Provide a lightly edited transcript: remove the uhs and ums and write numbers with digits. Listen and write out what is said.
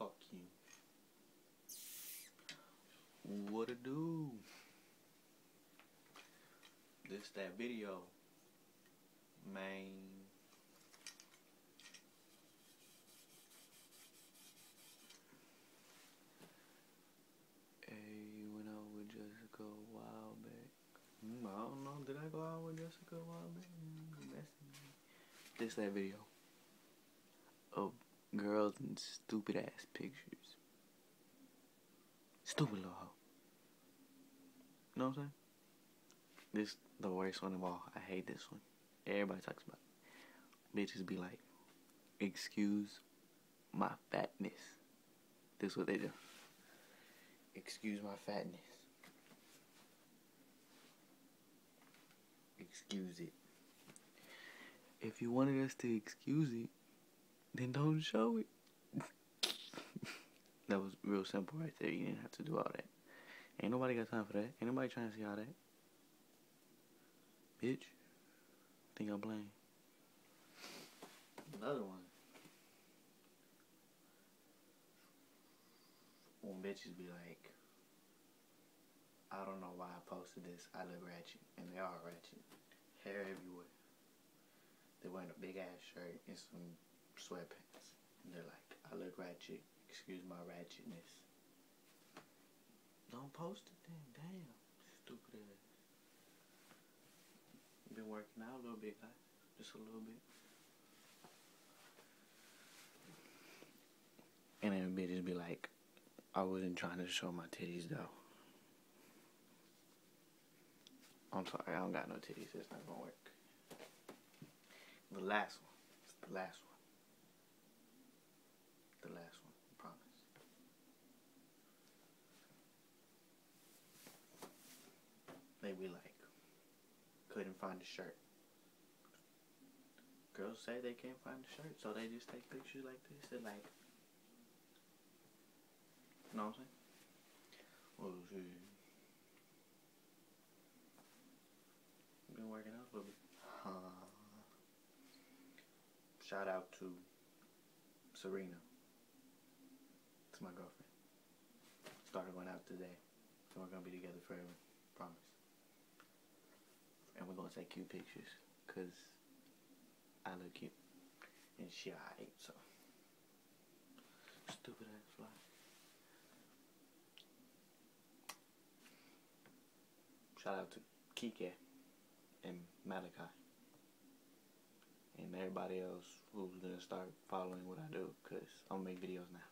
Fuck you. What it do? This that video, man. Hey, went out with Jessica a while back. I don't know. Did I go out with Jessica a while back? This that video of girls in stupid ass pictures. Stupid little hoe. You know what I'm saying? This the worst one of all. I hate this one. Everybody talks about it. Bitches be like, excuse my fatness. This is what they do. Excuse my fatness. Excuse it. If you wanted us to excuse it, then don't show it. That was real simple right there. You didn't have to do all that. Ain't nobody got time for that. Ain't nobody trying to see all that. Bitch. Think I'm playing. Another one. When bitches be like, I don't know why I posted this. I look ratchet. And they are ratchet. Hair everywhere. They're wearing a big ass shirt and some sweatpants. And they're like, I look ratchet. Excuse my ratchetness. Don't post it then. Damn. Stupid ass. Been working out a little bit, guys. Just a little bit. And then bitches be like, I wasn't trying to show my titties though. I'm sorry, I don't got no titties. It's not gonna work. The last one. It's the last one. The last one. I promise. They be like, couldn't find the shirt. Girls say they can't find the shirt, so they just take pictures like this. They're like, you know what I'm saying? Oh shit. Been working out a little bit. Shout out to Serena. It's my girlfriend. Started going out today. So we're gonna be together forever. Promise. And we're gonna take cute pictures. Cause I look cute. And she alright, so. Stupid ass fly. Shout out to Kike and Malachi. And everybody else who's gonna start following what I do. Cause I'm gonna make videos now.